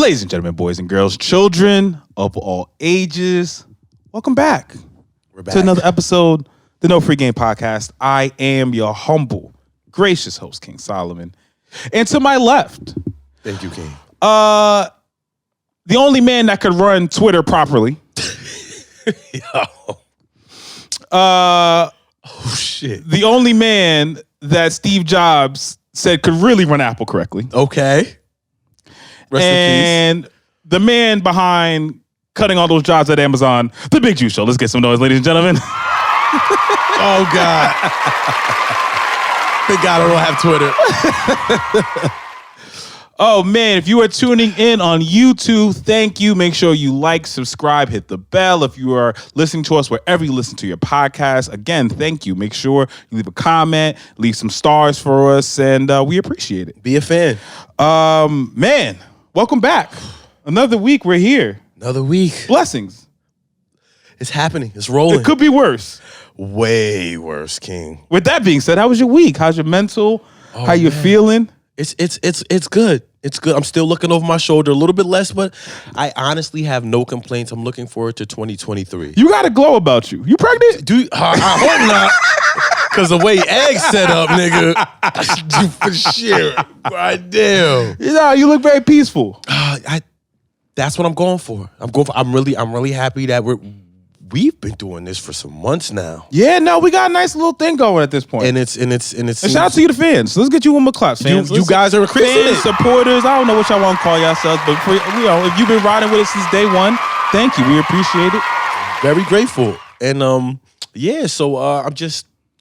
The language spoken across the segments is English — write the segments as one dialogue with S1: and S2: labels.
S1: Ladies and gentlemen, boys and girls, children of all ages, welcome back.
S2: We're back
S1: to another episode, the No Free Game Podcast. I am your humble, gracious host, King Solomon. And to my left,
S2: thank you, King.
S1: The only man that could run Twitter properly.
S2: Oh shit.
S1: The only man that Steve Jobs said could really run Apple correctly.
S2: Okay. Rest
S1: and
S2: in peace.
S1: The man behind cutting all those jobs at Amazon, the Big Juice Show. Let's get some noise, ladies and gentlemen.
S2: Oh God. Thank God I don't have Twitter.
S1: Oh man, if you are tuning in on YouTube, thank you. Make sure you like, subscribe, hit the bell. If you are listening to us wherever you listen to your podcast, again, thank you. Make sure you leave a comment, leave some stars for us, and we appreciate it.
S2: Be a fan.
S1: Man, welcome back. Another week, we're here.
S2: Another week.
S1: Blessings.
S2: It's happening. It's rolling.
S1: It could be worse.
S2: Way worse, King.
S1: With that being said, how was your week? How's your mental? How you feeling?
S2: It's good. It's good. I'm still looking over my shoulder a little bit less, but I honestly have no complaints. I'm looking forward to 2023.
S1: You got a glow about you. You pregnant?
S2: Dude, I hope not. Because the way eggs set up, nigga, for sure. God damn.
S1: You look very peaceful.
S2: That's what I'm going for. I'm really happy that we've been doing this for some months now.
S1: Yeah, no, we got a nice little thing going at this point.
S2: And it's
S1: and shout out to you, the fans. Let's get you one more clap, fans.
S2: You guys are increasing
S1: fans,
S2: it.
S1: supporters. I don't know what y'all want to call yourselves, but if you've been riding with us since day one, thank you. We appreciate it.
S2: Very grateful. And so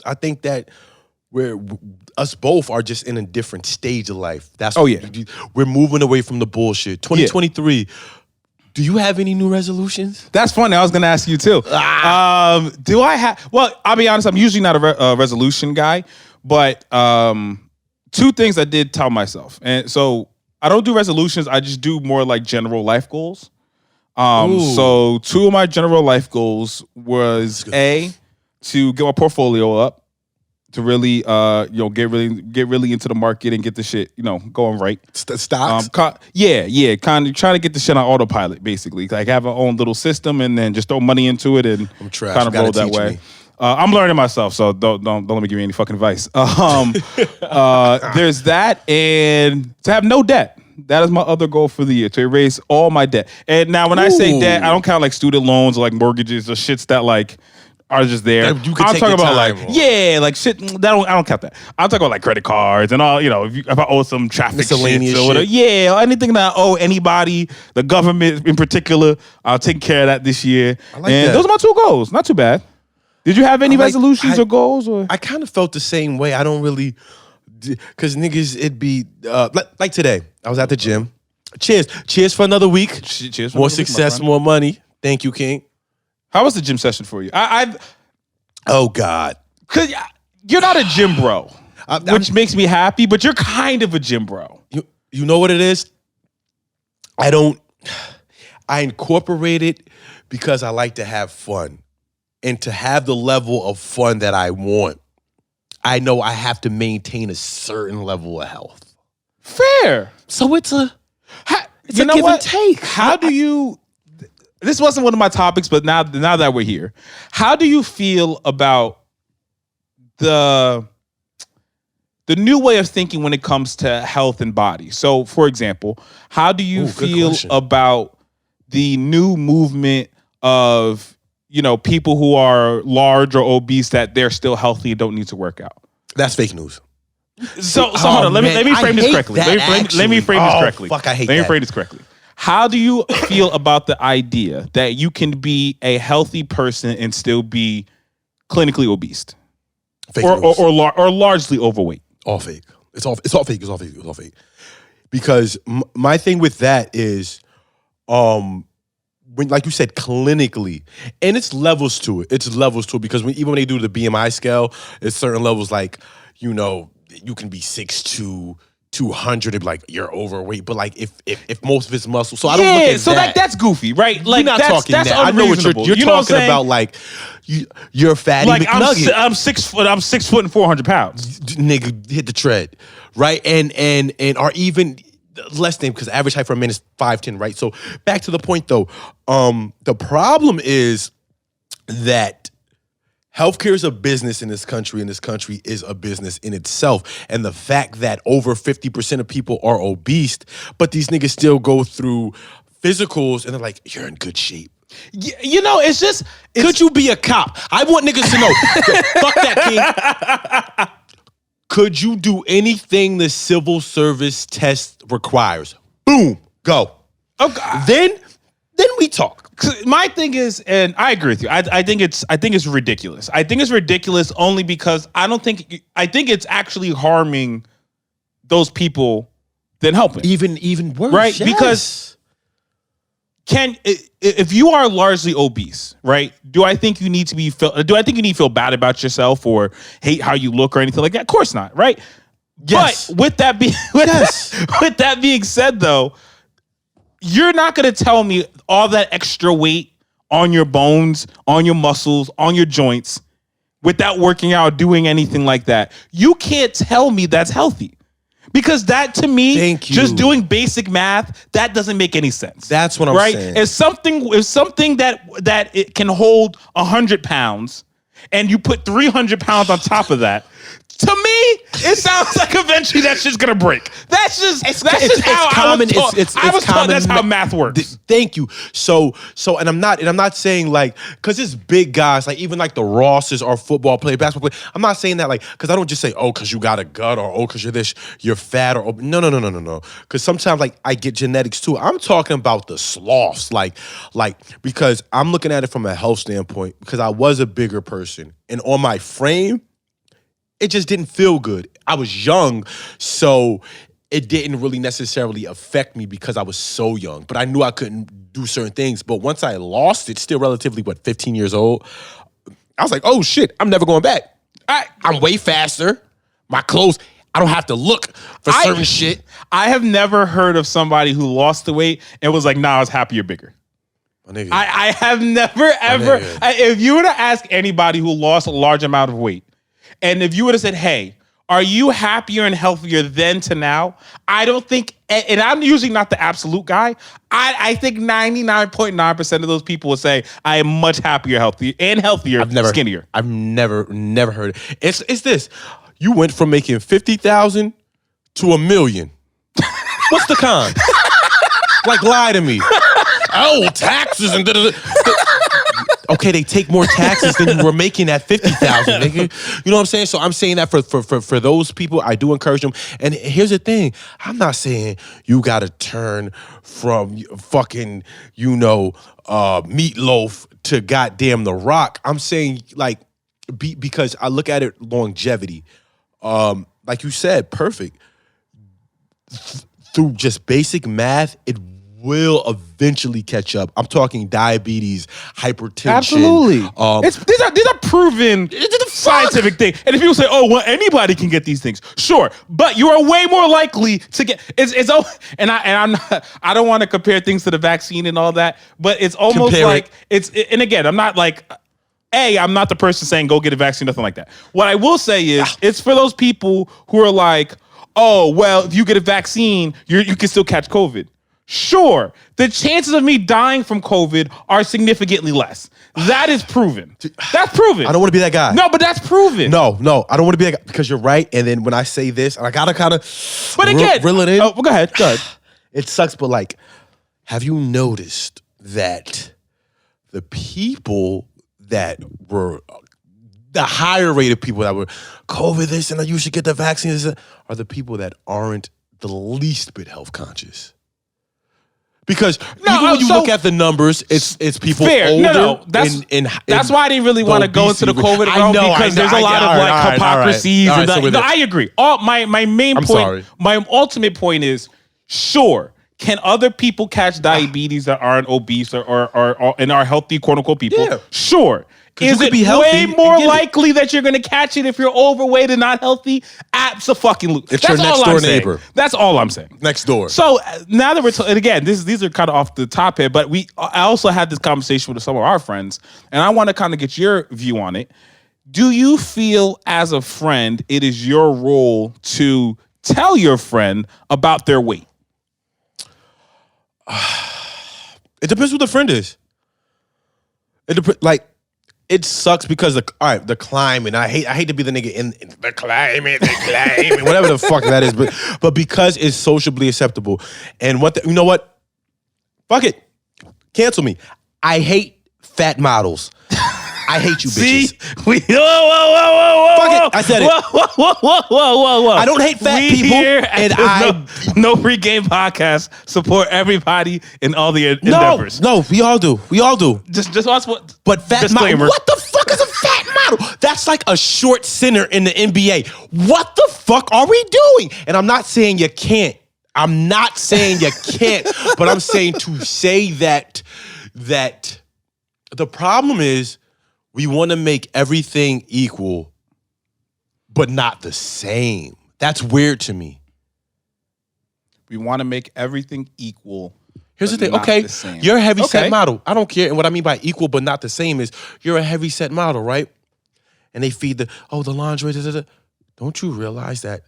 S2: I think that us both are just in a different stage of life. We're moving away from the bullshit. 2023. Yeah. Do you have any new resolutions?
S1: That's funny. I was going to ask you too. Do I have? Well, I'll be honest. I'm usually not a resolution guy, but two things I did tell myself, and so I don't do resolutions. I just do more like general life goals. So two of my general life goals was to get my portfolio up, to really get really into the market and get the shit going right.
S2: Stocks?
S1: Kind of trying to get the shit on autopilot, basically. Like have our own little system and then just throw money into it and
S2: I'm trash.
S1: kind of roll that way. I'm learning myself, so don't let me give you any fucking advice. There's that, and to have no debt. That is my other goal for the year, to erase all my debt. And now when I say debt, I don't count like student loans or like mortgages or shits that like are just there.
S2: I'm talking about
S1: like shit. I don't count that. I'm talking about like credit cards and all. If I owe some traffic
S2: miscellaneous
S1: shit or whatever. Yeah, anything that I owe anybody, the government in particular, I'll take care of that this year.
S2: I like that.
S1: Those are my two goals. Not too bad. Did you have any resolutions or goals? Or
S2: I kind of felt the same way. I don't really, because niggas, it'd be like today. I was at the gym. Cheers for another week.
S1: Cheers for
S2: more
S1: another week,
S2: success, more money. Thank you, King.
S1: How was the gym session for you?
S2: Oh God,
S1: because you're not a gym bro, which makes me happy. But you're kind of a gym bro.
S2: You know what it is? I incorporate it because I like to have fun, and to have the level of fun that I want, I know I have to maintain a certain level of health.
S1: Fair.
S2: So it's a give
S1: what?
S2: and take.
S1: How do you? This wasn't one of my topics, but now that we're here, how do you feel about the new way of thinking when it comes to health and body? So, for example, how do you feel about the new movement of people who are large or obese that they're still healthy and don't need to work out?
S2: That's fake news.
S1: So hold on. Let me frame this correctly. Let me frame this correctly.
S2: Fuck, I hate
S1: Let
S2: that.
S1: me frame this correctly. How do you feel about the idea that you can be a healthy person and still be clinically obese, or largely overweight?
S2: All fake. It's all fake. Because my thing with that is, when, like you said, clinically, and it's levels to it. Because even when they do the BMI scale, it's certain levels like, you can be 6'2", 200 and be like, you're overweight, but like if most of it's muscle, so I don't look at
S1: so
S2: that.
S1: like that's goofy, right? Like
S2: you're not
S1: that's
S2: talking
S1: that's
S2: that. I know what you're
S1: know
S2: talking about. Like you're a fatty
S1: like
S2: McNugget.
S1: I'm 6 foot. I'm 6 foot and 400 pounds.
S2: Nigga, hit the tread, right? And or even Less than, because average height for a man is 5'10", right? So back to the point though, the problem is that healthcare is a business in this country, and this country is a business in itself. And the fact that over 50% of people are obese, but these niggas still go through physicals and they're like, you're in good shape.
S1: You know, it's just...
S2: Could you be a cop? I want niggas to know. Fuck that, King. Could you do anything the civil service test requires? Boom, go.
S1: Okay.
S2: Then we talk.
S1: My thing is, and I agree with you. I think it's ridiculous. I think it's ridiculous only because I think it's actually harming those people than helping.
S2: Even worse,
S1: right?
S2: Yes.
S1: Because if you are largely obese, right? Do I think you need to feel bad about yourself or hate how you look or anything like that? Of course not, right?
S2: Yes.
S1: But with that being said, though, you're not going to tell me all that extra weight on your bones, on your muscles, on your joints without working out, doing anything like that. You can't tell me that's healthy. Because that, to me, just doing basic math, that doesn't make any sense.
S2: That's what I'm saying.
S1: If something that it can hold 100 pounds, and you put 300 pounds on top of that, to me, it sounds like eventually that's just gonna break. That's just how I was taught that's how math works.
S2: Thank you. So, and I'm not saying like, cause it's big guys, like even like the Rosses are football player, basketball player. I'm not saying that like, cause I don't just say, oh, cause you got a gut, or oh, cause you're this, you're fat, or no. Cause sometimes like I get genetics too. I'm talking about the sloths, like because I'm looking at it from a health standpoint, because I was a bigger person, and on my frame, it just didn't feel good. I was young, so it didn't really necessarily affect me because I was so young. But I knew I couldn't do certain things. But once I lost it, still relatively, 15 years old, I was like, oh shit, I'm never going back. I'm way faster. My clothes, I don't have to look for certain shit.
S1: I have never heard of somebody who lost the weight and was like, nah, I was happier, bigger. I have never, ever, if you were to ask anybody who lost a large amount of weight, and if you would have said, hey, are you happier and healthier then to now? I don't think, and I'm usually not the absolute guy, I think 99.9% of those people will say, I am much happier, healthier, skinnier.
S2: I've never heard it. It's this. You went from making 50,000 to $1 million. What's the con? Like, lie to me. Oh, taxes and okay, they take more taxes than you were making at 50,000, nigga. You know what I'm saying? So I'm saying that for those people, I do encourage them. And here's the thing: I'm not saying you got to turn from fucking Meatloaf to goddamn The Rock. I'm saying like because I look at it longevity. Like you said, perfect. Through just basic math, it will eventually catch up. I'm talking diabetes, hypertension.
S1: Absolutely. These are proven scientific things. And if people say, oh, well, anybody can get these things, sure. But you are way more likely to get I don't want to compare things to the vaccine and all that, but it's almost and again, I'm not like I'm not the person saying go get a vaccine, nothing like that. What I will say is it's for those people who are like, oh, well, if you get a vaccine, you can still catch COVID. Sure, the chances of me dying from COVID are significantly less. That is proven. That's proven.
S2: I don't want to be that guy.
S1: No, but that's proven.
S2: No, I don't want to be that guy because you're right. And then when I say this, and I gotta kind of reel it in.
S1: Oh, go ahead.
S2: It sucks, but like, have you noticed that the people that were the higher rated people that were COVID this and you should get the vaccine are the people that aren't the least bit health conscious? Because even when you look at the numbers, it's people older.
S1: That's why I didn't really want to go into the COVID realm because there's a lot of hypocrisies. I agree. My main point, my ultimate point is, sure, can other people catch diabetes that aren't obese or and are healthy, quote unquote people? Yeah. Sure. Is it way more likely that you're going to catch it if you're overweight and not healthy? Absolutely.
S2: It's your next door neighbor.
S1: That's all I'm saying.
S2: Next door.
S1: So now that and again, these are kind of off the top here, but I also had this conversation with some of our friends, and I want to kind of get your view on it. Do you feel as a friend it is your role to tell your friend about their weight?
S2: It depends who the friend is. It sucks because the climate. I hate to be the nigga in the climate, whatever the fuck that is, but because it's sociably acceptable. And you know what? Fuck it. Cancel me. I hate fat models. I hate you bitches.
S1: See? Whoa.
S2: Fuck it. I said it.
S1: Whoa.
S2: I don't hate fat people. And
S1: no pregame podcast support everybody in all the endeavors.
S2: No, we all do.
S1: Just watch what.
S2: But fat model. What the fuck is a fat model? That's like a short center in the NBA. What the fuck are we doing? And I'm not saying you can't. But I'm saying to say that the problem is we want to make everything equal, but not the same. That's weird to me.
S1: We want to make everything equal.
S2: Here's the thing. Okay, you're a heavy set model. I don't care. And what I mean by equal but not the same is you're a heavy set model, right? And they feed the lingerie. Don't you realize that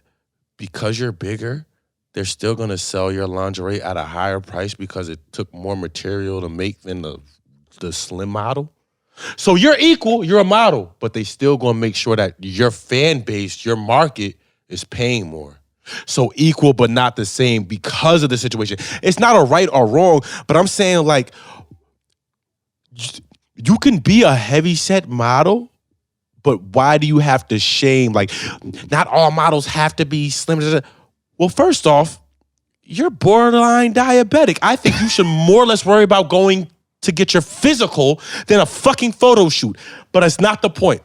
S2: because you're bigger, they're still going to sell your lingerie at a higher price because it took more material to make than the slim model? So you're equal, you're a model, but they still going to make sure that your fan base, your market is paying more. So equal but not the same because of the situation. It's not a right or wrong, but I'm saying like you can be a heavyset model, but why do you have to shame? Like not all models have to be slim. Well, first off, you're borderline diabetic. I think you should more or less worry about going to get your physical than a fucking photo shoot. But it's not the point.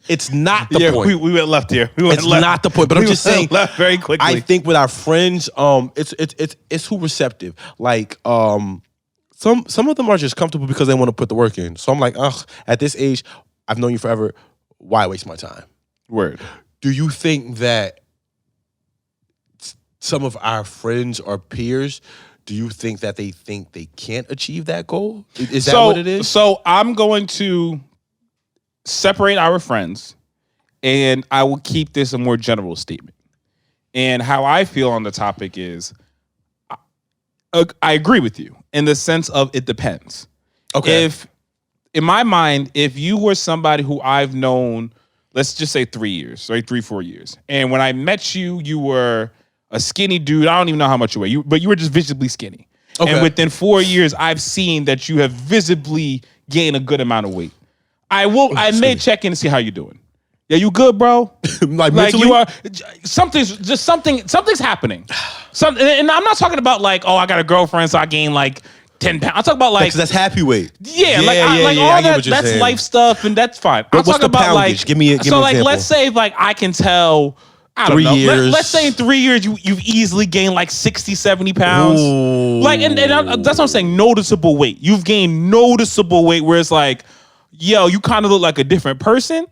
S2: It's not the point.
S1: We went left here.
S2: It's not the point. But I'm just saying,
S1: left very quickly.
S2: I think with our friends, it's who receptive. Like some of them are just comfortable because they want to put the work in. So I'm like, at this age, I've known you forever. Why waste my time?
S1: Word.
S2: Do you think that some of our friends or peers, do you think that they can't achieve that goal? Is that what it is?
S1: So I'm going to separate our friends, and I will keep this a more general statement. And how I feel on the topic is, I agree with you in the sense of it depends.
S2: Okay.
S1: In my mind, if you were somebody who I've known, let's just say 3 years, right? 3-4 years. And when I met you, you were a skinny dude. I don't even know how much you weigh, but you were just visibly skinny. Okay. And within 4 years, I've seen that you have visibly gained a good amount of weight. I may check in to see how you're doing. Yeah, you good, bro?
S2: like
S1: you are. Something's happening. And I'm not talking about like, I got a girlfriend, so I gained like 10 pounds. I'm talking about like
S2: that's happy weight.
S1: Yeah, all that. That's life stuff, and that's fine. I'm talking about
S2: poundage?
S1: like,
S2: give me an example.
S1: Let's say like I can tell. I don't
S2: 3
S1: know.
S2: years.
S1: Let's say in 3 years you've easily gained like 60, 70 pounds.
S2: Ooh.
S1: Like, and that's what I'm saying. Noticeable weight. You've gained noticeable weight where it's like, yo, you kind of look like a different person.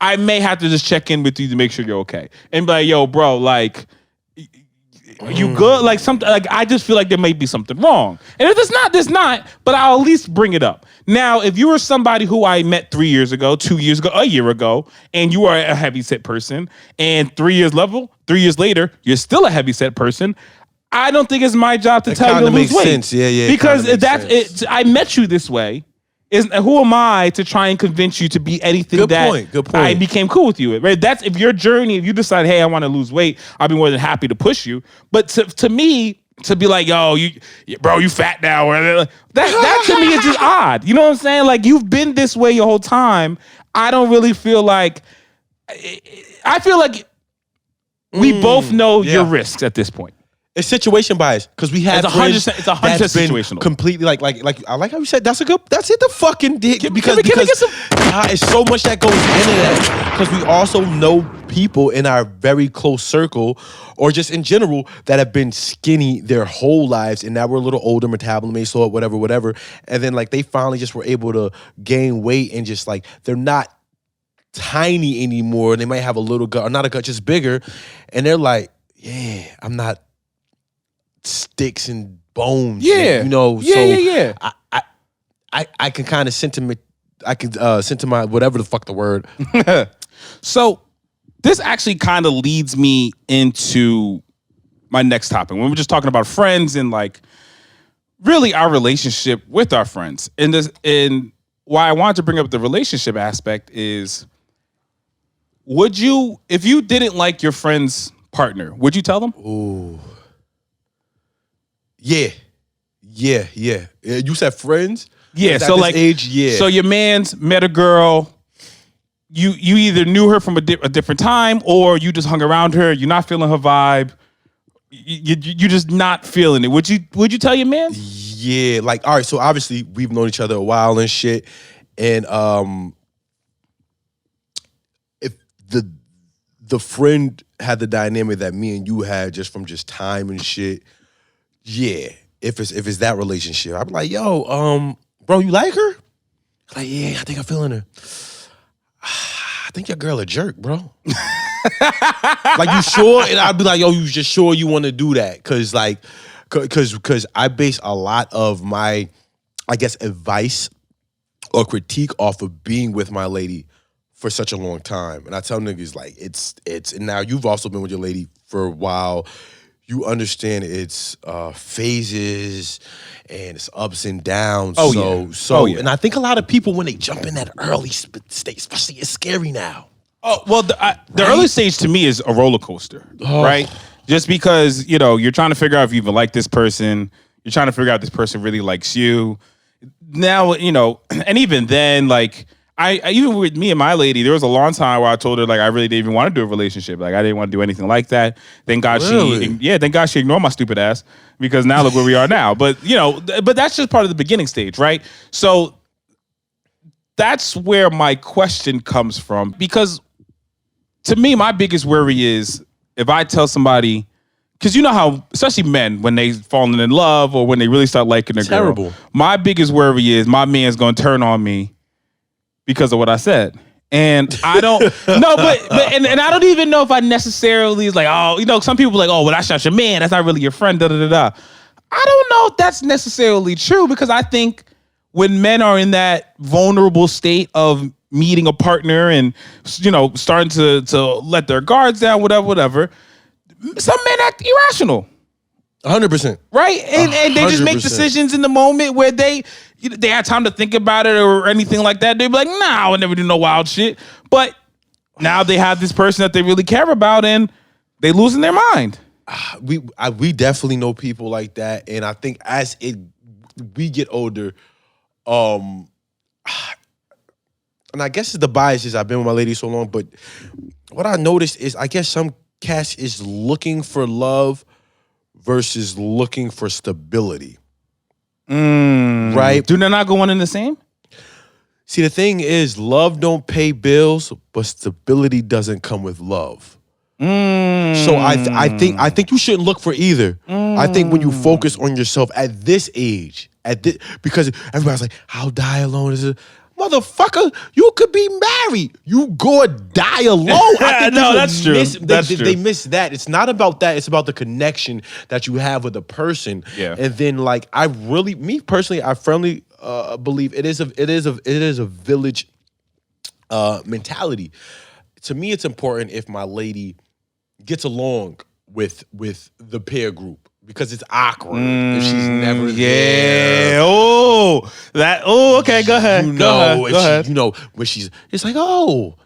S1: I may have to just check in with you to make sure you're okay. And be like, yo, bro, like, you good? Like something. Like I just feel like there may be something wrong. And if it's not, there's not. But I'll at least bring it up. Now, if you were somebody who I met 3 years ago, 2 years ago, a year ago, and you are a heavyset person, and 3 years later, you're still a heavyset person, I don't think it's my job to tell you to lose weight.
S2: Sense. Yeah.
S1: Because that's it. I met you this way. Who am I to try and convince you to be anything
S2: Good point.
S1: I became cool with you with, right? That's if your journey, if you decide, hey, I want to lose weight, I'll be more than happy to push you. But to me, to be like, yo, you fat now, or that to me is just odd. You know what I'm saying? Like you've been this way your whole time. I don't really feel like. I feel like we both know your risks at this point.
S2: It's situation bias because we have friends.
S1: It's 100% situational.
S2: Completely like I like how you said that's it. The fucking dick because it's so much that goes into that because we also know people in our very close circle or just in general that have been skinny their whole lives and now we're a little older, metabolism may slow up, whatever, and then like they finally just were able to gain weight and just like they're not tiny anymore. They might have a little gut or not a gut, just bigger, and they're like, yeah, I'm not sticks and bones.
S1: Yeah.
S2: So I can kind of sentiment. I can sentiment whatever the fuck the word.
S1: So this actually kind of leads me into my next topic. When we're just talking about friends and like really our relationship with our friends. And why I wanted to bring up the relationship aspect is, would you, if you didn't like your friend's partner, would you tell them?
S2: Ooh. Yeah. You said friends?
S1: Yeah,
S2: At
S1: so
S2: this
S1: like
S2: age, yeah.
S1: So your man's met a girl. You either knew her from a different time, or you just hung around her. You're not feeling her vibe. You just not feeling it. Would you tell your man?
S2: Yeah, like, all right, so obviously we've known each other a while and shit. And if the friend had the dynamic that me and you had just from just time and shit, yeah. If it's that relationship, I'd be like, yo, bro, you like her? Like, yeah, I think I'm feeling her. I think your girl a jerk, bro. Like, you sure? And I'd be like, yo, you just sure you want to do that? Cause I base a lot of my, I guess, advice or critique off of being with my lady for such a long time. And I tell niggas, like, it's and now you've also been with your lady for a while. You understand it's phases and it's ups and downs. And I think a lot of people, when they jump in that early state, especially, it's scary now.
S1: Oh, well, the early stage to me is a roller coaster, right? Just because, you're trying to figure out if you even like this person. You're trying to figure out if this person really likes you. Now, and even then, like, I even with me and my lady, there was a long time where I told her, like, I really didn't even want to do a relationship. Like, I didn't want to do anything like that. Thank God thank God she ignored my stupid ass, because now look where we are now. But, but that's just part of the beginning stage, right? So that's where my question comes from, because to me, my biggest worry is if I tell somebody, because you know how, especially men, when they fall in love or when they really start liking a girl, my biggest worry is my man's going to turn on me because of what I said. And I don't no, but and I don't even know if I necessarily is like, some people are like, oh, well, that's not your man, that's not really your friend, da da da da. I don't know if that's necessarily true, because I think when men are in that vulnerable state of meeting a partner and starting to let their guards down, whatever, some men act irrational.
S2: 100%.
S1: Right? And they just make decisions in the moment where they had time to think about it or anything like that. They'd be like, nah, I would never do no wild shit. But now they have this person that they really care about, and they losing their mind.
S2: We definitely know people like that. And I think as we get older, and I guess it's the bias is I've been with my lady so long, but what I noticed is I guess some cats is looking for love versus looking for stability. Right?
S1: Do they not go one in the same?
S2: See, the thing is, love don't pay bills, but stability doesn't come with love. So I think you shouldn't look for either. I think when you focus on yourself at this age, because everybody's like, "I'll die alone." Motherfucker, you could be married. You go die alone. I think
S1: that's true.
S2: They miss that. It's not about that. It's about the connection that you have with a person.
S1: Yeah.
S2: And then, like, I firmly believe it is a village mentality. To me, it's important if my lady gets along with the peer group, because it's awkward if she's never there.
S1: Okay, go ahead. Go ahead.
S2: When it's like, oh,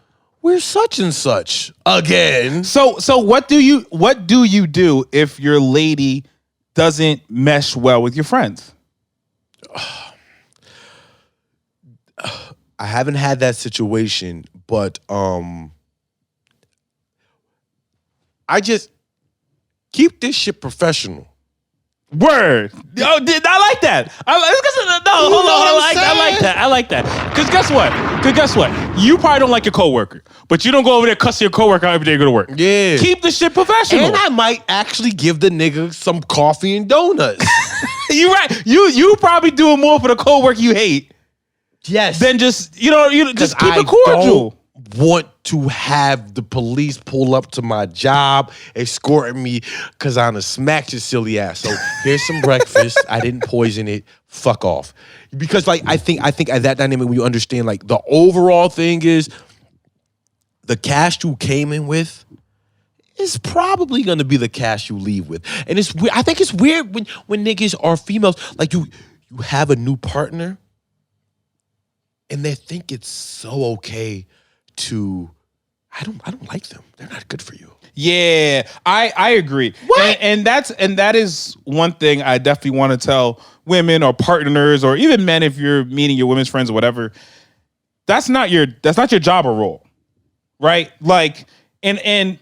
S2: we're such and such again.
S1: So what do you do if your lady doesn't mesh well with your friends?
S2: I haven't had that situation, but I just keep this shit professional.
S1: Word. I like that. I like that. Because guess what? You probably don't like your coworker, but you don't go over there cussing your coworker out every day you go to work.
S2: Yeah.
S1: Keep the shit professional.
S2: And I might actually give the nigga some coffee and donuts.
S1: You're right. You probably doing more for the coworker you hate.
S2: Yes.
S1: Than just just keep it cordial.
S2: Want to have the police pull up to my job, escorting me because I'm a smacked your silly ass. So here's some breakfast. I didn't poison it. Fuck off. Because I think at that dynamic, when you understand, like, the overall thing is the cash you came in with, is probably going to be the cast you leave with. And it's weird. I think it's weird when niggas or females, like you have a new partner and they think it's so okay to, I don't like them. They're not good for you.
S1: Yeah, I agree.
S2: What?
S1: And that is one thing I definitely want to tell women or partners or even men if you're meeting your women's friends or whatever. That's not your job or role. Right? Like, and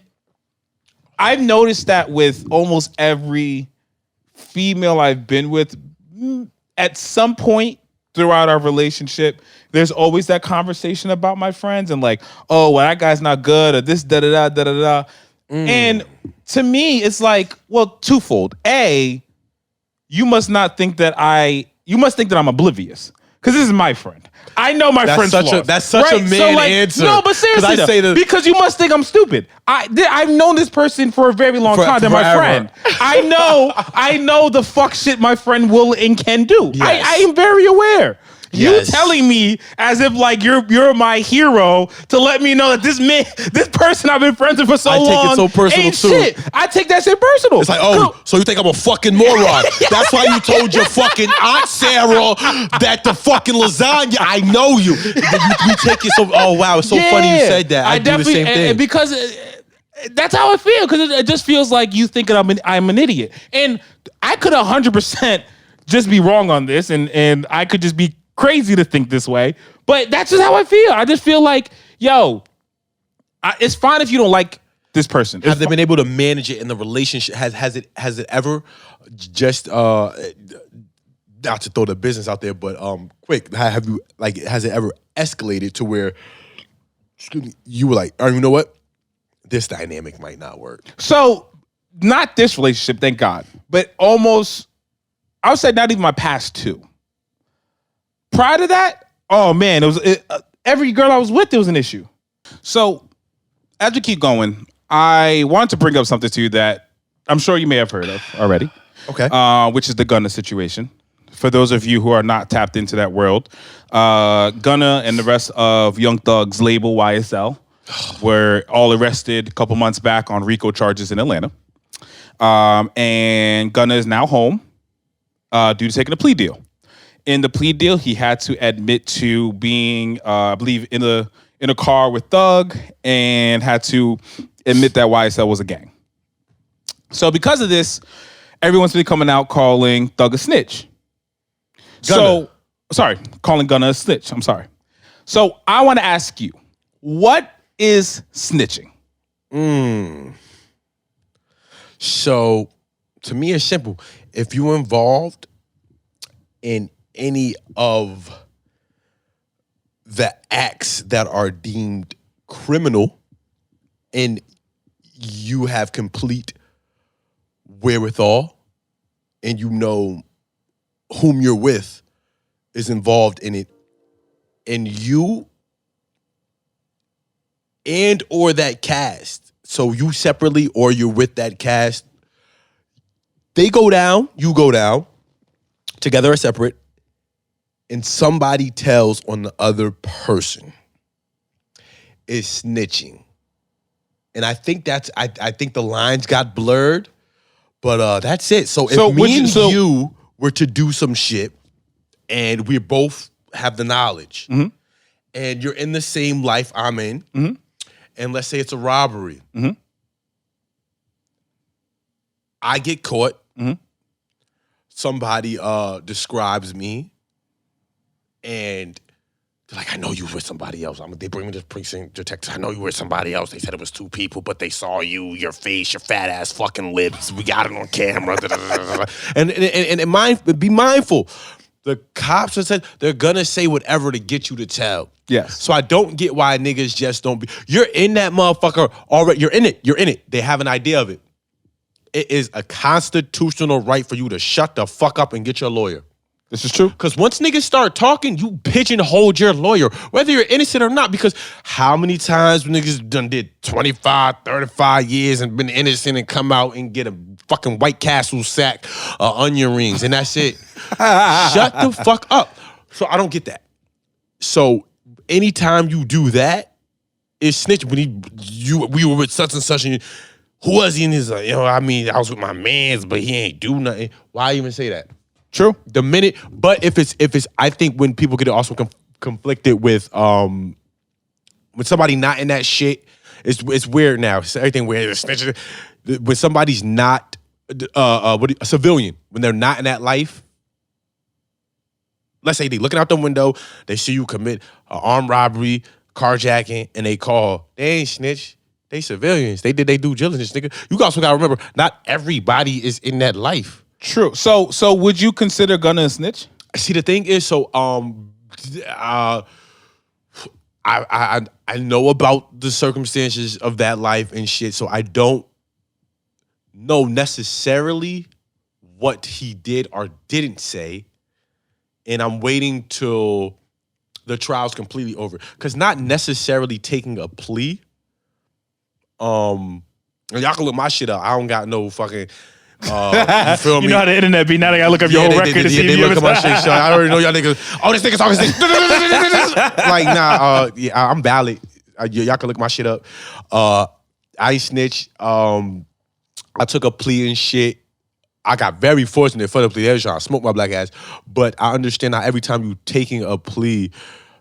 S1: I've noticed that with almost every female I've been with, at some point throughout our relationship, there's always that conversation about my friends and like, oh, well, that guy's not good or this, da-da-da, da-da-da. And to me, it's like, well, twofold. A, you must think that I'm oblivious because this is my friend. I know my friend's flaws.
S2: That's such a man answer.
S1: No, but seriously, because you must think I'm stupid. I've known this person for a very long time. They're my friend. I know the fuck shit my friend will and can do.
S2: Yes.
S1: I am very aware.
S2: Yes.
S1: You telling me as if like you're my hero to let me know that this person I've been friends with for so long,
S2: I take it so personal
S1: ain't
S2: too.
S1: shit. I take that shit personal.
S2: It's like, oh, so you think I'm a fucking moron? That's why you told your fucking aunt Sarah that the fucking lasagna. I know you. We take it so. Oh wow, it's so funny you said that. I do the same thing
S1: because that's how I feel. Because it just feels like you thinking I'm an idiot, and I could 100% just be wrong on this, and I could just be crazy to think this way, but that's just how I feel. I just feel like, yo, it's fine if you don't like this person.
S2: Have they been able to manage it in the relationship? Has it ever just not to throw the business out there, but quick, have you like has it ever escalated to where you were like, oh, you know what? This dynamic might not work.
S1: So not this relationship, thank God, but almost I would say not even my past two. Prior to that, oh man, every girl I was with, there was an issue. So as we keep going, I want to bring up something to you that I'm sure you may have heard of already.
S2: Okay.
S1: Which is the Gunna situation. For those of you who are not tapped into that world, Gunna and the rest of Young Thug's label YSL were all arrested a couple months back on RICO charges in Atlanta. And Gunna is now home due to taking a plea deal. In the plea deal, he had to admit to being, I believe, in a car with Thug and had to admit that YSL was a gang. So because of this, everyone's been coming out calling Thug a snitch. Calling Gunna a snitch. I'm sorry. So I want to ask you, what is snitching?
S2: So to me, it's simple. If you're involved in any of the acts that are deemed criminal and you have complete wherewithal and you know whom you're with is involved in it and you and or that cast, so you separately or you're with that cast, they go down, you go down, together or separate, and somebody tells on the other person, is snitching. And I think I think the lines got blurred, but that's it. So if you were to do some shit and we both have the knowledge and you're in the same life I'm in, and let's say it's a robbery, I get caught, somebody describes me, and they're like, I know you were with somebody else. They bring me to the precinct detective. I know you were with somebody else. They said it was two people, but they saw you, your face, your fat ass fucking lips. We got it on camera. And be mindful. The cops have said they're gonna say whatever to get you to tell.
S1: Yes.
S2: So I don't get why niggas just don't be. You're in that motherfucker already. You're in it. You're in it. They have an idea of it. It is a constitutional right for you to shut the fuck up and get your lawyer.
S1: This is true.
S2: Because once niggas start talking, you pigeonhole your lawyer, whether you're innocent or not. Because how many times niggas done did 25, 35 years and been innocent and come out and get a fucking White Castle sack of onion rings and that's it. Shut the fuck up. So I don't get that. So anytime you do that, it's snitch. When we were with such and such, and who was he? And he's like, I mean, I was with my mans, but he ain't do nothing. Why even say that?
S1: True.
S2: The minute, but if it's, I think when people get also conflicted with somebody not in that shit, it's weird now. It's everything weird. When somebody's not a civilian, when they're not in that life. Let's say they looking out the window, they see you commit an armed robbery, carjacking, and they call. They ain't snitch. They civilians. They did they due diligence, nigga. You also gotta remember, not everybody is in that life.
S1: True. So would you consider Gunna a snitch?
S2: See, the thing is, I know about the circumstances of that life and shit, so I don't know necessarily what he did or didn't say. And I'm waiting till the trial's completely over. Because not necessarily taking a plea. Y'all can look my shit up. I don't got no fucking. You feel me?
S1: You know how the internet be. Now they gotta look up your whole record to see
S2: they
S1: if you
S2: look at my shit. So I already know y'all niggas. Oh, this nigga's talking shit. Like, nah. Yeah, I'm valid. Y'all can look my shit up. I snitch. I took a plea and shit. I got very fortunate for the plea. They was trying to smoke my black ass. But I understand how every time you taking a plea,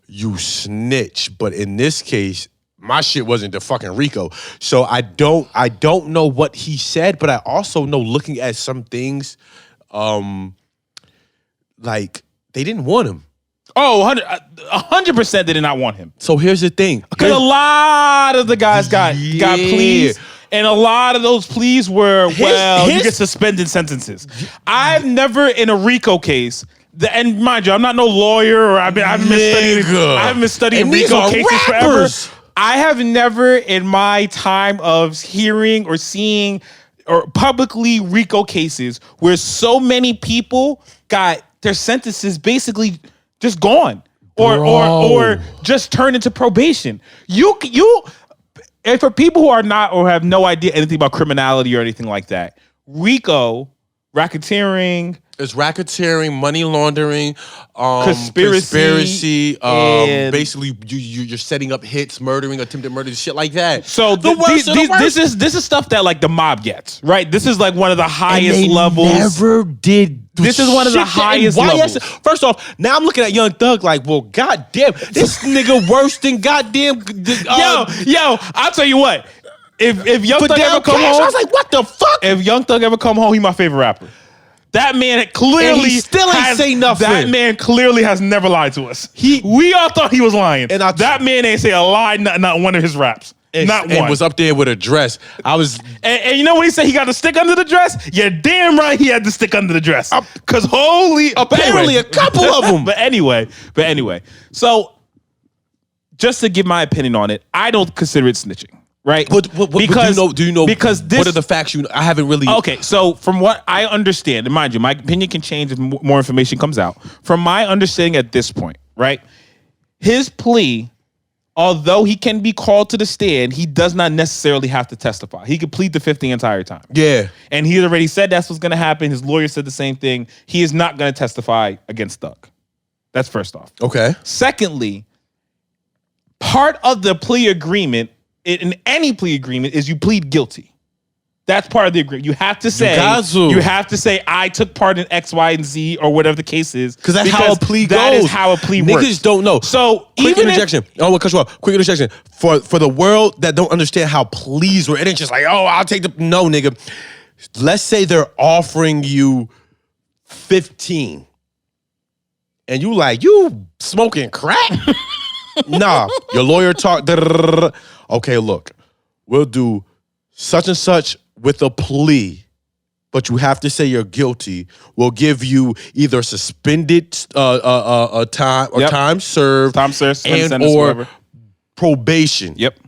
S2: you snitch. But in this case, my shit wasn't the fucking Rico. So I don't know what he said, but I also know looking at some things, like they didn't want him.
S1: Oh, 100% they did not want him.
S2: So here's the thing.
S1: Because a lot of the guys got pleas. And a lot of those pleas were, you get suspended sentences. I've never, in a RICO case, and mind you, I'm not no lawyer, or I've been studying RICO cases forever. I have never, in my time of hearing or seeing or publicly RICO cases, where so many people got their sentences basically just gone, or just turned into probation. And for people who are not or have no idea anything about criminality or anything like that, RICO, racketeering.
S2: It's racketeering, money laundering,
S1: conspiracy,
S2: basically you're setting up hits, murdering, attempted murder, shit like that.
S1: So this is stuff that like the mob gets, right? This is like one of the highest levels.
S2: Never did.
S1: This is one of the highest levels.
S2: First off, now I'm looking at Young Thug like, well, goddamn, this nigga worse than goddamn.
S1: Yo, I'll tell you what. If Young Thug ever come home,
S2: I was like, what the fuck?
S1: If Young Thug ever come home, he's my favorite rapper. That man clearly
S2: still ain't say nothing.
S1: That man clearly has never lied to us. We all thought he was lying. And that man ain't say a lie, not one of his raps. Not one.
S2: And was up there with a dress. And
S1: you know when he said he got the stick under the dress? Yeah, damn right he had the stick under the dress. Because
S2: apparently a couple of them.
S1: But anyway. So just to give my opinion on it, I don't consider it snitching. Right,
S2: because do you know?
S1: Because
S2: what are the facts? I haven't really.
S1: Okay, so from what I understand, and mind you, my opinion can change if more information comes out. From my understanding at this point, right, his plea, although he can be called to the stand, he does not necessarily have to testify. He could plead the fifth the entire time.
S2: Yeah,
S1: and he already said that's what's going to happen. His lawyer said the same thing. He is not going to testify against Thug. That's first off.
S2: Okay.
S1: Secondly, part of the plea agreement. In any plea agreement is you plead guilty. That's part of the agreement. You have to say I took part in X, Y, and Z or whatever the case is.
S2: Because that's how a plea goes.
S1: That is how a plea works.
S2: Niggas don't know.
S1: So
S2: quick interjection. I want to cut you off. Quick interjection. For the world that don't understand how pleas work, it ain't just like, I'll take the no, nigga. Let's say they're offering you 15. And you smoking crack? Nah, your lawyer talk. Okay, look, we'll do such and such with a plea, but you have to say you're guilty. We'll give you either suspended time or time served, and or probation.
S1: Yep.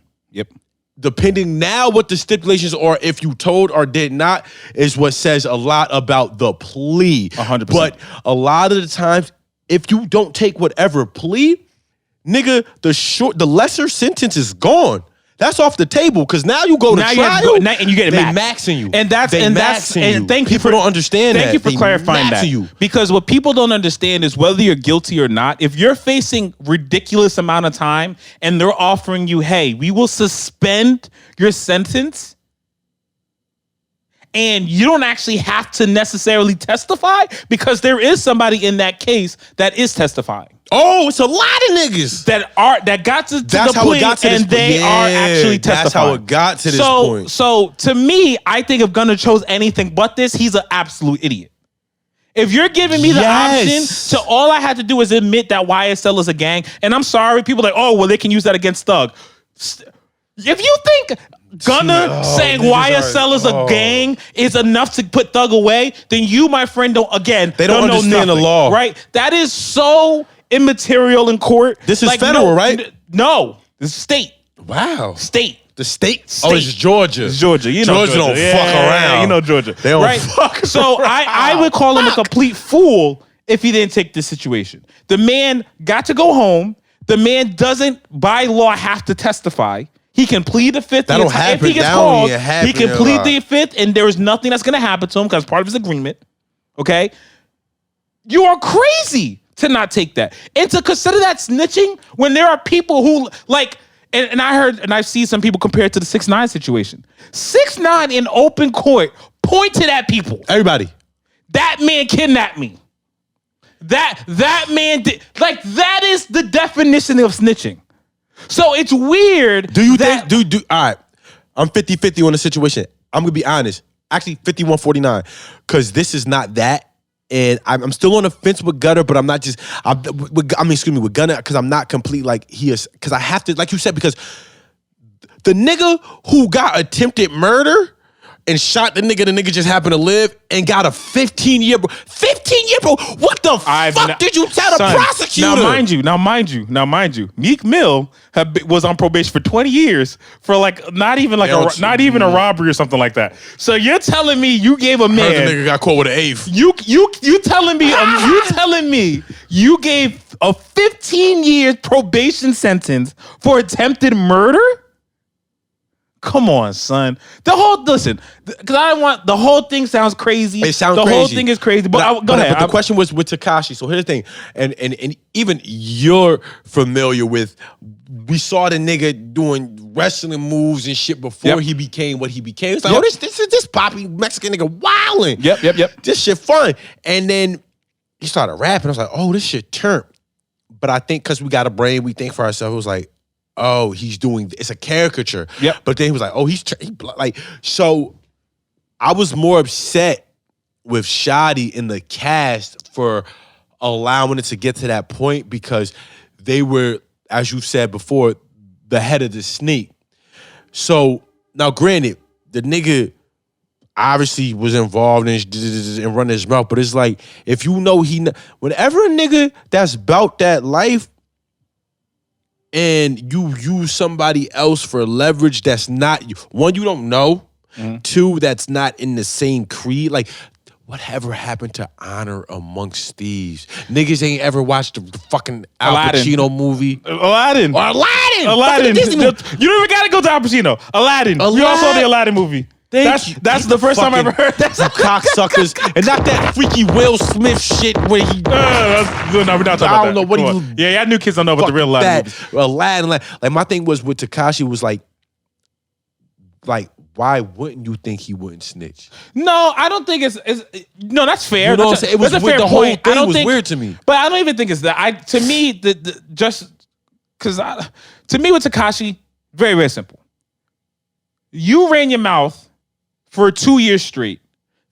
S2: Depending now what the stipulations are, if you told or did not, is what says a lot about the plea.
S1: 100%.
S2: But a lot of the times, if you don't take whatever plea, nigga, the lesser sentence is gone. That's off the table because now you go to trial
S1: and you get it
S2: maxing you.
S1: And thank you
S2: people don't understand that.
S1: Thank you for clarifying that. Because what people don't understand is whether you're guilty or not, if you're facing ridiculous amount of time and they're offering you, hey, we will suspend your sentence, And you don't actually have to necessarily testify because there is somebody in that case that is testifying.
S2: Oh, it's a lot of niggas
S1: that got to the point and they are actually testifying.
S2: That's how it got to this point.
S1: So to me, I think if Gunna chose anything but this, he's an absolute idiot. If you're giving me the option to all I had to do is admit that YSL is a gang, and I'm sorry, people are like, oh, well, they can use that against Thug. If you think Gunna saying YSL is a gang is enough to put Thug away, then you, my friend, don't
S2: understand the law.
S1: Right? That is so immaterial in court.
S2: This is federal, right?
S1: No, this is state.
S2: Wow.
S1: State.
S2: The state? Oh, it's Georgia.
S1: It's Georgia. You know
S2: Georgia don't fuck around.
S1: You know Georgia.
S2: They don't fuck around.
S1: So I would call him a complete fool if he didn't take this situation. The man got to go home. The man doesn't, by law, have to testify. He can plead the fifth. If he gets called, he can plead the fifth, and there is nothing that's going to happen to him because part of his agreement. Okay? You are crazy to not take that. And to consider that snitching when there are people who, like... And I heard, and I've seen some people compare it to the 6ix9ine situation. 6ix9ine in open court pointed at people.
S2: Everybody.
S1: That man kidnapped me. That man did. Like, that is the definition of snitching. So it's weird.
S2: Do you think, all right, I'm 50-50 on the situation. I'm going to be honest. Actually, 51-49. Because this is not that. And I'm still on the fence with Gunna, but I'm not just. With Gunna, because I'm not complete like he is. Because I have to, like you said, because the nigga who got attempted murder and shot the nigga just happened to live and got a 15-year, bro. 15-year, bro. What the fuck did you tell the prosecutor?
S1: Now, mind you, Meek Mill was on probation for 20 years for like not even a robbery or something like that. So you're telling me you gave a man?
S2: Heard the nigga got caught with an eighth.
S1: You telling me you gave a 15-year probation sentence for attempted murder? Come on, son. Listen, because the whole thing sounds crazy.
S2: It sounds
S1: crazy.
S2: The
S1: whole thing is crazy. But go ahead.
S2: But the question was with Tekashi. So here's the thing, and even you're familiar with. We saw the nigga doing wrestling moves and shit before he became what he became. It's like, this poppy Mexican nigga wilding.
S1: Yep.
S2: This shit fun. And then he started rapping. I was like, oh, this shit turned. But I think because we got a brain, we think for ourselves. It was like, oh, he's doing, it's a caricature.
S1: Yep.
S2: But then he was like, oh, so I was more upset with Shadi in the cast for allowing it to get to that point because they were, as you said before, the head of the snake. So now granted, the nigga obviously was involved in running his mouth, but it's like, if you know whenever a nigga that's about that life, and you use somebody else for leverage that's not you. One, you don't know. Mm-hmm. Two, that's not in the same creed. Like, whatever happened to honor amongst thieves? Niggas ain't ever watched the fucking Al Pacino movie.
S1: Aladdin. You don't even gotta go to Al Pacino. Aladdin. We all saw the Aladdin movie. That's the first time I ever heard that.
S2: Cocksuckers. And not that freaky Will Smith shit where he...
S1: No, we're not talking about that.
S2: I don't know what he...
S1: Yeah, y'all new kids don't know about the real Aladdin movie.
S2: Aladdin. Like, my thing was with Tekashi was like, why wouldn't you think he wouldn't snitch?
S1: No, I don't think it's no, that's fair.
S2: You know what I'm saying? It was a fair point. Whole thing was weird to me.
S1: But I don't even think it's that. To me, to me with Tekashi, very, very simple. You ran your mouth for 2 years straight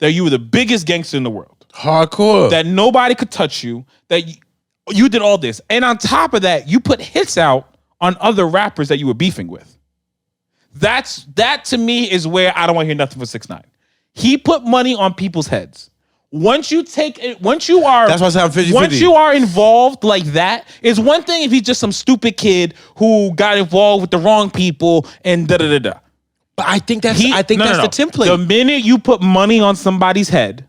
S1: that you were the biggest gangster in the world.
S2: Hardcore.
S1: That nobody could touch you, that you did all this. And on top of that, you put hits out on other rappers that you were beefing with. That to me is where I don't want to hear nothing for 6ix9ine. He put money on people's heads. Once you are
S2: that's why I said I'm 50-50.
S1: Once you are involved like that, it's one thing if he's just some stupid kid who got involved with the wrong people and da-da-da-da.
S2: But I think that's the template.
S1: The minute you put money on somebody's head,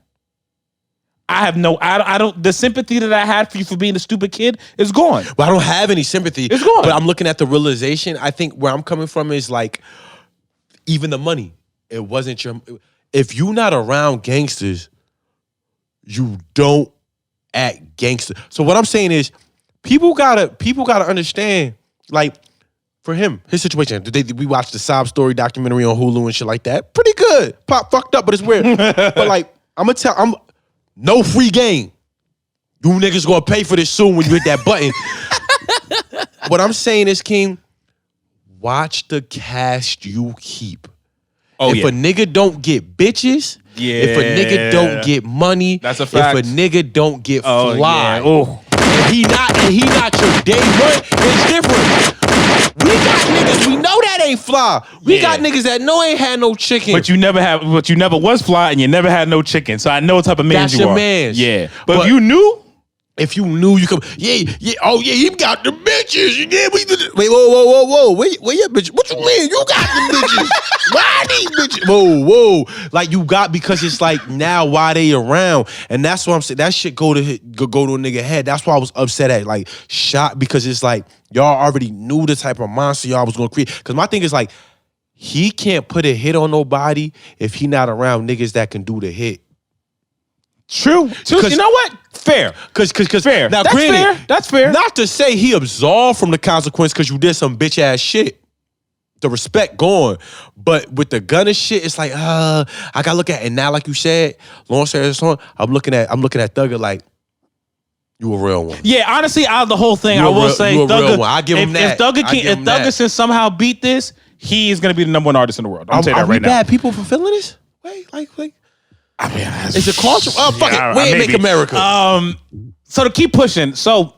S1: I don't the sympathy that I had for you for being a stupid kid is gone.
S2: But I don't have any sympathy.
S1: It's gone.
S2: But I'm looking at the realization. I think where I'm coming from is like, even the money. It wasn't your... If you're not around gangsters, you don't act gangster. So what I'm saying is, people gotta understand, like, For him, his situation. We watched the sob story documentary on Hulu and shit like that. Pretty good. Pop fucked up, but it's weird. But like, I'm no free game. You niggas gonna pay for this soon when you hit that button. What I'm saying is, King, watch the cast you keep. If a nigga don't get bitches, if a nigga don't get money,
S1: that's a fact.
S2: If a nigga don't get fly,
S1: yeah.
S2: and he not your day one, it's different. We got niggas, we know that ain't fly. We got niggas that know ain't had no chicken.
S1: But you never was fly and you never had no chicken. So I know what type of man
S2: That's
S1: you
S2: your
S1: are.
S2: mans.
S1: Yeah. But if you knew,
S2: if you knew you could, he got the bitches. Yeah, wait, whoa, where your bitch? What you mean? You got the bitches? Why these bitches? Whoa, like you got, because it's like now why they around, and that's what I'm saying. That shit go to a nigga head. That's why I was upset at like shot, because it's like y'all already knew the type of monster y'all was gonna create. Because my thing is like, he can't put a hit on nobody if he not around niggas that can do the hit.
S1: True. You know what? Fair.
S2: Cause
S1: fair.
S2: Now,
S1: That's fair. That's fair.
S2: Not to say he absolved from the consequence because you did some bitch ass shit. The respect gone. But with the gun and shit, it's like, I gotta look at it. And now, like you said, long story short, I'm looking at Thugger like, you a real one.
S1: Yeah, honestly, out of the whole thing, I will say Thugger.
S2: I give him that.
S1: If Thugger can somehow beat this, he is gonna be the number one artist in the world. I'm saying that right now.
S2: Are we bad people for feeling this? Wait.
S1: I mean,
S2: is it culture? Oh, fuck it. We ain't make America.
S1: So to keep pushing. So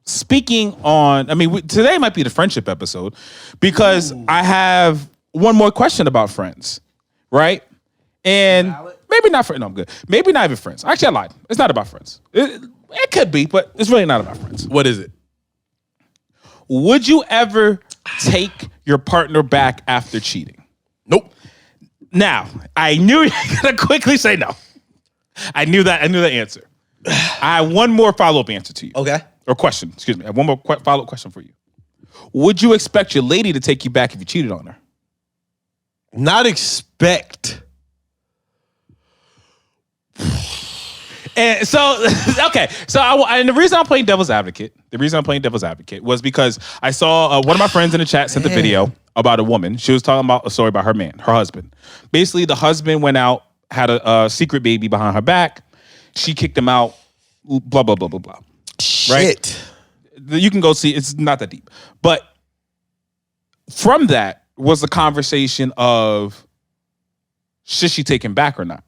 S1: speaking on, today might be the friendship episode because I have one more question about friends, right? And maybe not for. No, I'm good. Maybe not even friends. Actually, I lied. It's not about friends. It could be, but it's really not about friends.
S2: What is it?
S1: Would you ever take your partner back after cheating?
S2: Nope.
S1: Now, I knew you were going to quickly say no. I knew that answer. I have one more follow-up answer to you.
S2: Okay.
S1: Or question, excuse me. I have one more follow-up question for you. Would you expect your lady to take you back if you cheated on her?
S2: Not expect.
S1: And so, okay. So, and the reason I'm playing devil's advocate was because I saw one of my friends in the chat sent the video about a woman. She was talking about a story about her husband. Basically, the husband went out, had a secret baby behind her back. She kicked him out, blah, blah, blah, blah, blah.
S2: Shit.
S1: Right? You can go see, it's not that deep. But from that was the conversation of, should she take him back or not?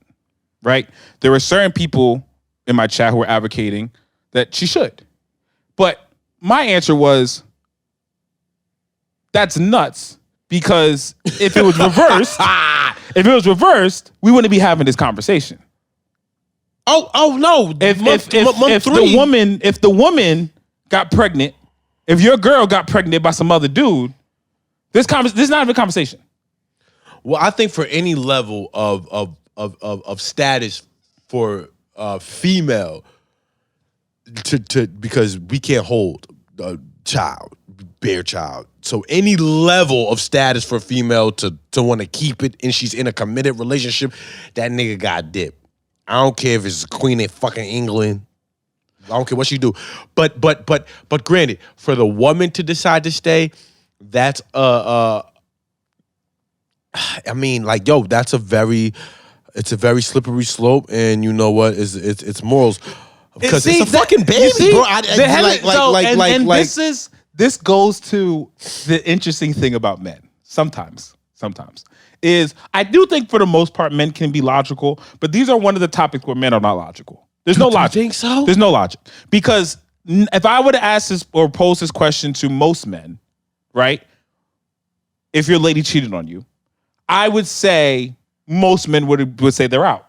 S1: Right? There were certain people in my chat who were advocating that she should. But my answer was, that's nuts, because if it was reversed, we wouldn't be having this conversation.
S2: Oh no!
S1: If the woman got pregnant, if your girl got pregnant by some other dude, this is not even a conversation.
S2: Well, I think for any level of status for female to because we can't hold a child, bear child. So any level of status for a female to want to keep it and she's in a committed relationship, that nigga got dip. I don't care if it's Queen of fucking England. I don't care what she do. But granted, for the woman to decide to stay, that's that's a very slippery slope, and you know what? It's morals. Because it's a fucking baby, bro.
S1: This goes to the interesting thing about men. Sometimes is I do think for the most part men can be logical, but these are one of the topics where men are not logical. There's no logic.
S2: You think so?
S1: There's no logic. Because if I were to ask this or pose this question to most men, right? If your lady cheated on you, I would say most men would say they're out.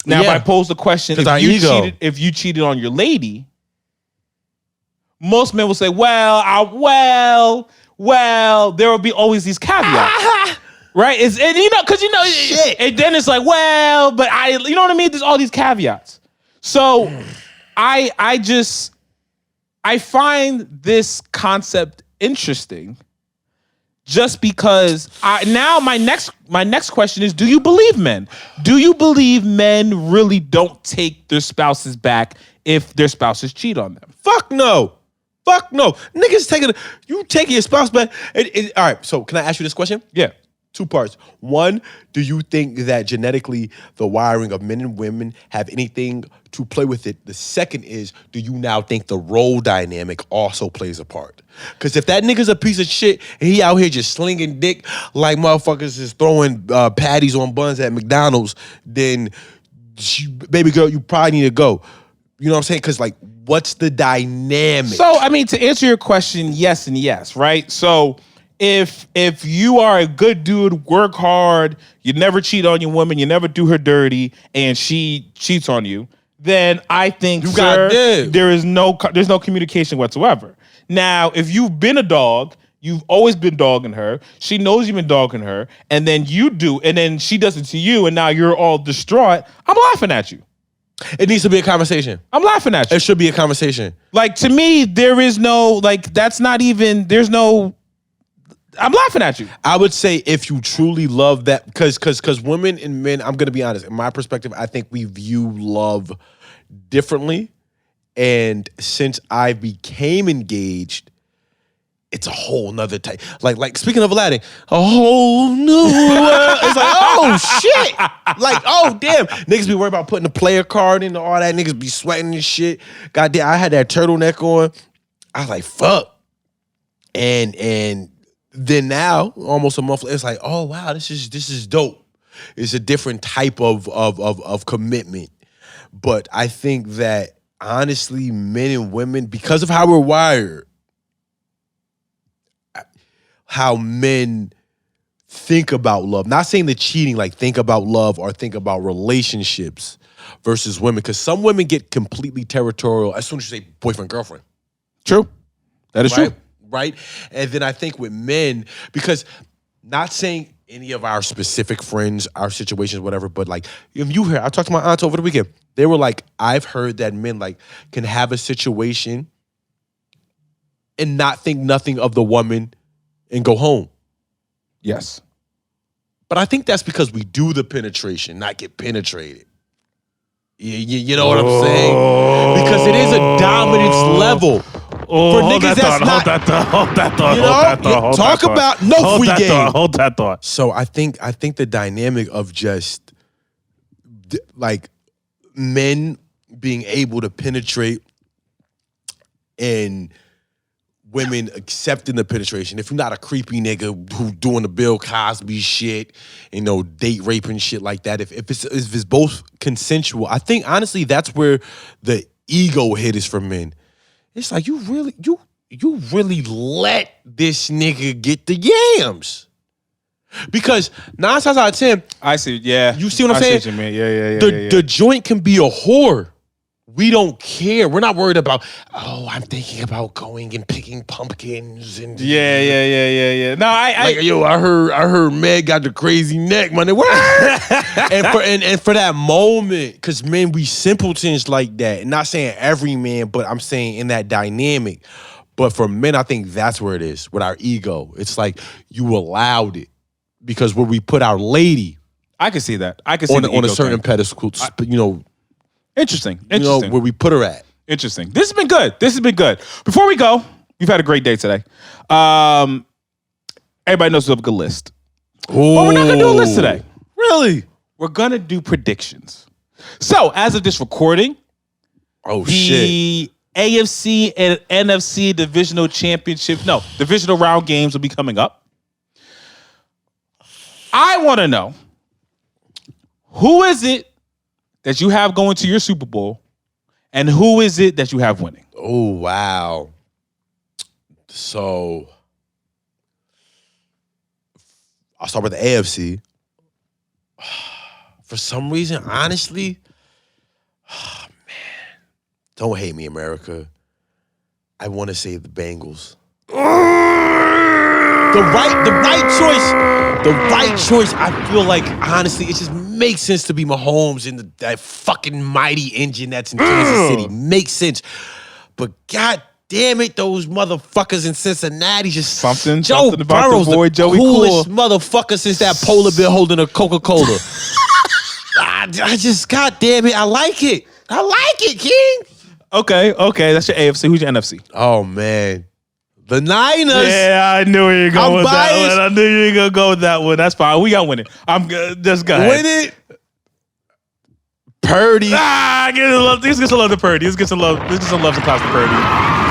S1: Now, if I pose the question, if you cheated on your lady, most men will say, well, there will be always these caveats. Right? Shit. And then it's like, well, but you know what I mean? There's all these caveats. So I find this concept interesting just because now my next question is, do you believe men? Do you believe men really don't take their spouses back if their spouses cheat on them?
S2: Fuck no. fuck no. Niggas taking your spouse back. All right, so can I ask you this question?
S1: Yeah.
S2: 2 parts. One, do you think that genetically the wiring of men and women have anything to play with it? The second is, do you now think the role dynamic also plays a part? Because if that nigga's a piece of shit and he out here just slinging dick like motherfuckers is throwing patties on buns at McDonald's, then baby girl, you probably need to go. You know what I'm saying? Because like, what's the dynamic?
S1: So, I mean, to answer your question, yes and yes, right? So if you are a good dude, work hard, you never cheat on your woman, you never do her dirty, and she cheats on you, then I think there's no communication whatsoever. Now, if you've been a dog, you've always been dogging her, she knows you've been dogging her, and then you do, and then she does it to you, and now you're all distraught, I'm laughing at you.
S2: It needs to be a conversation.
S1: I'm laughing at you.
S2: It should be a conversation.
S1: Like, to me, there is no, like, that's not even, there's no, I'm laughing at you.
S2: I would say if you truly love that, because women and men, I'm going to be honest, in my perspective, I think we view love differently. And since I became engaged, it's a whole nother type. Like speaking of Aladdin, a whole new world. It's like, oh shit. Like, oh damn. Niggas be worried about putting a player card in and all that. Niggas be sweating and shit. Goddamn, I had that turtleneck on. I was like, fuck. And then now, almost a month later, it's like, oh wow, this is dope. It's a different type of commitment. But I think that honestly, men and women, because of how we're wired, how men think about love, not saying the cheating, like think about love or think about relationships versus women, because some women get completely territorial as soon as you say boyfriend, girlfriend.
S1: True. That is true.
S2: Right? And then I think with men, because not saying any of our specific friends, our situations, whatever, but like, if you hear, I talked to my aunts over the weekend, they were like, I've heard that men like can have a situation and not think nothing of the woman and go home.
S1: Yes.
S2: But I think that's because we do the penetration, not get penetrated. You know what I'm saying? Because it is a dominance level. For niggas that's not.
S1: Hold that thought.
S2: Talk about no free game.
S1: Hold that thought.
S2: So I think the dynamic of just like men being able to penetrate and women accepting the penetration. If you're not a creepy nigga who doing the Bill Cosby shit, you know, date raping shit like that. If it's both consensual, I think honestly that's where the ego hit is for men. It's like you really let this nigga get the yams. Because 9 times out of 10,
S1: I see. Yeah,
S2: you see what I'm saying?
S1: I see what you mean. Yeah.
S2: The joint can be a whore. We don't care. We're not worried about, oh, I'm thinking about going and picking pumpkins and
S1: Yeah. No,
S2: I heard Meg got the crazy neck, man. and for that moment, because men, we simpletons like that. And not saying every man, but I'm saying in that dynamic. But for men, I think that's where it is with our ego. It's like you allowed it because where we put our lady,
S1: I can see that. I can see
S2: on a certain pedestal, you know.
S1: Interesting.
S2: You know, where we put her at.
S1: Interesting. This has been good. Before we go, we've had a great day today. Everybody knows we have a good list. But we're not going to do a list today.
S2: Really?
S1: We're going to do predictions. So, as of this recording, the AFC and NFC divisional round games will be coming up. I want to know, who is it that you have going to your Super Bowl, and who is it that you have winning?
S2: Oh, wow. So, I'll start with the AFC. For some reason, honestly, man, don't hate me, America. I want to say the Bengals. The right choice. I feel like, honestly, it just makes sense to be Mahomes and that fucking mighty engine that's in Kansas City. Makes sense. But God damn it, those motherfuckers in Cincinnati just...
S1: Something
S2: Joe
S1: about
S2: Burrow's
S1: the boy,
S2: the
S1: Joey
S2: coolest motherfucker since that polar bear holding a Coca-Cola. I just, God damn it, I like it. I like it, King.
S1: Okay. That's your AFC. Who's your NFC?
S2: Oh man, the Niners.
S1: Yeah, I knew you were going
S2: I'm
S1: with
S2: biased.
S1: that one. I knew you were gonna go with that one. That's fine. We got winning. I'm good. Just go ahead.
S2: Win it. Purdy.
S1: Let's get some love to Purdy. Let's get some love. Let's get some love to claps to Purdy.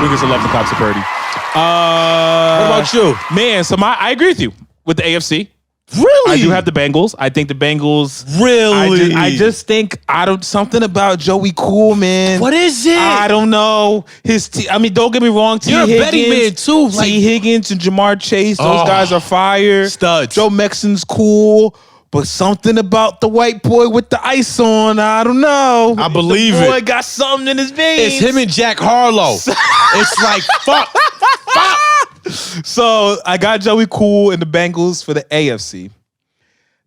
S1: We get some love to claps to Purdy.
S2: What about you?
S1: Man, so I agree with you with the AFC.
S2: Really?
S1: I do have the Bengals. I think the Bengals.
S2: Really?
S1: I just think something about Joey Cool, man.
S2: What is it?
S1: I don't know. Don't get me wrong.
S2: You're a betting man too.
S1: T. Higgins and Jamar Chase. Those guys are fire.
S2: Studs.
S1: Joe Mixon's cool. But something about the white boy with the ice on, I don't know.
S2: I believe
S1: the boy
S2: it.
S1: got something in his veins.
S2: It's him and Jack Harlow. It's like, fuck.
S1: So I got Joey Cool and the Bengals for the AFC.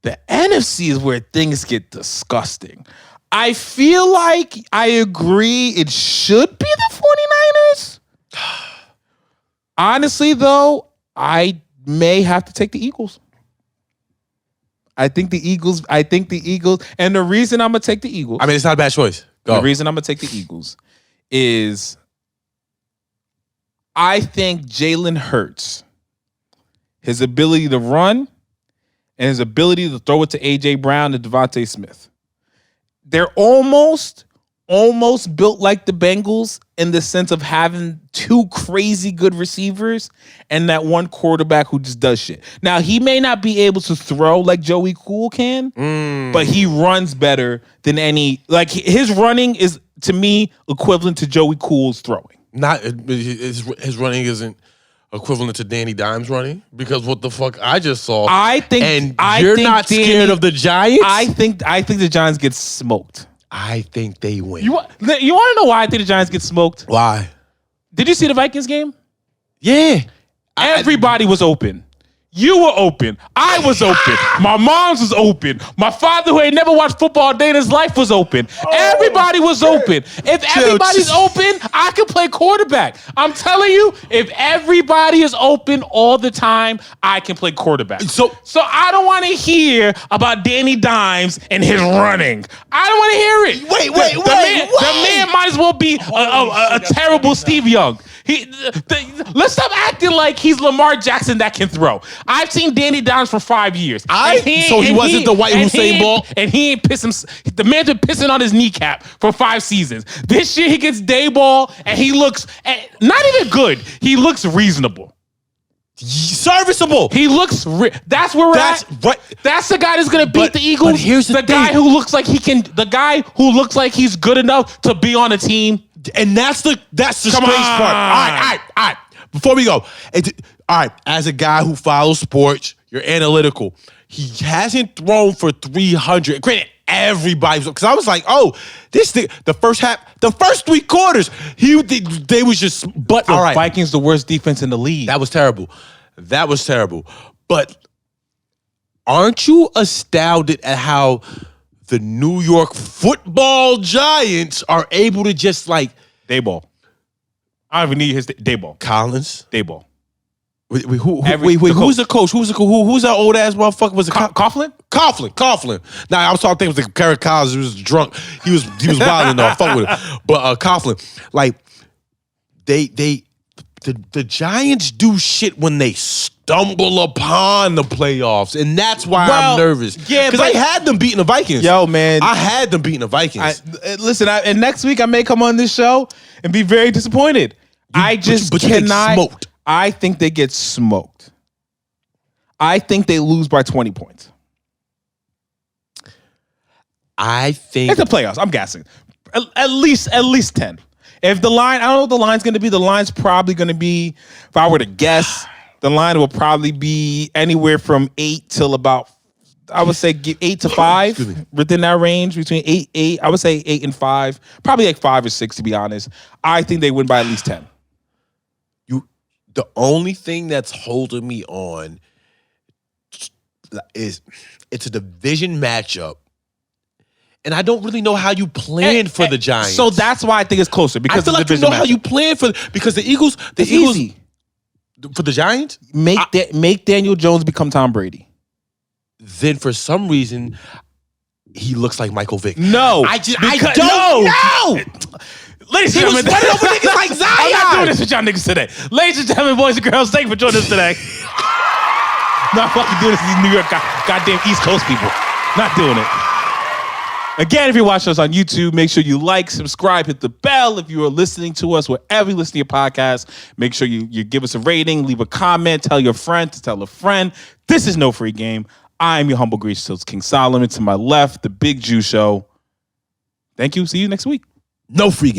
S1: The NFC is where things get disgusting. I feel like I agree it should be the 49ers. Honestly, though, I may have to take the Eagles. I think the Eagles, and the reason I'm going to take the Eagles.
S2: I mean, it's not a bad choice. Go.
S1: The reason I'm going to take the Eagles is I think Jalen Hurts, his ability to run and his ability to throw it to A.J. Brown and Devontae Smith, they're almost built like the Bengals in the sense of having two crazy good receivers and that one quarterback who just does shit. Now, he may not be able to throw like Joey Cool can, but he runs better than any. Like, his running is, to me, equivalent to Joey Cool's throwing.
S2: Not his running isn't equivalent to Danny Dimes running, because what the fuck I just saw. You're not scared of the Giants?
S1: I think the Giants get smoked.
S2: I think they win.
S1: You want to know why I think the Giants get smoked?
S2: Why?
S1: Did you see the Vikings game?
S2: Yeah.
S1: Everybody was open. You were open. I was open. My mom's was open. My father, who ain't never watched football a day in his life, was open. Everybody was open. If everybody's open, I can play quarterback. I'm telling you, if everybody is open all the time, I can play quarterback. So I don't want to hear about Danny Dimes and his running. I don't want to hear it.
S2: Wait.
S1: The man might as well be a terrible Steve Young. Let's stop acting like he's Lamar Jackson that can throw. I've seen Danny Dimes for 5 years.
S2: He wasn't the white Usain Bolt?
S1: And he ain't pissing. The man's been pissing on his kneecap for 5 seasons. This year he gets day ball and he looks not even good. He looks reasonable.
S2: Serviceable.
S1: He looks. That's where we're at.
S2: Right.
S1: That's the guy that's gonna beat the Eagles.
S2: But here's the
S1: guy who looks like he can. The guy who looks like he's good enough to be on a team.
S2: And that's the strange part. All right. Before we go, all right. As a guy who follows sports, you're analytical. He hasn't thrown for 300. Granted, everybody, because I was like, oh, this thing. The first 3 quarters, they was just. But
S1: the
S2: all right,
S1: Vikings the worst defense in the league.
S2: That was terrible. But aren't you astounded at how the New York Football Giants are able to just like
S1: Dayball? I don't even need his Dayball.
S2: Collins?
S1: Dayball.
S2: Wait, who's the coach? Who's that old ass motherfucker? Was it
S1: Coughlin?
S2: Coughlin. Now I was talking things like Kerry Collins, who was drunk. He was wilding though. I fuck with him. But Coughlin, like the Giants do shit when they stumble upon the playoffs, and that's why I'm nervous. Yeah, because I had them beating the Vikings.
S1: Yo, man,
S2: I had them beating the Vikings.
S1: And next week I may come on this show and be very disappointed. But you cannot. Smoked. I think they get smoked. I think they lose by 20 points.
S2: I think
S1: it's the playoffs. I'm guessing at least 10. If the line, I don't know what the line's going to be. The line's probably going to be, if I were to guess, the line will probably be anywhere from 8 till about, I would say 8 to 5, within that range, between 8. I would say 8 and 5, probably like 5 or 6 to be honest. I think they win by at least 10.
S2: The only thing that's holding me on is it's a division matchup. And I don't really know how you planned for the Giants.
S1: So that's why I think it's closer, because
S2: I feel like you know how you plan because the Eagles,
S1: easy.
S2: For the Giants,
S1: make Daniel Jones become Tom Brady.
S2: Then for some reason, he looks like Michael Vick.
S1: No,
S2: I don't know.
S1: Ladies and
S2: He was
S1: gentlemen,
S2: running over niggas like Zion.
S1: I'm not doing this with y'all niggas today. Ladies and gentlemen, boys and girls, thank you for joining us today. Not fucking doing this to these New York goddamn East Coast people. Not doing it. Again, if you're watching us on YouTube, make sure you like, subscribe, hit the bell. If you are listening to us wherever you listen to your podcast, make sure you give us a rating, leave a comment, tell your friend to tell a friend. This is No Free Game. I'm your humble Greece host, King Solomon. To my left, the Big Jew Show. Thank you. See you next week.
S2: No free game.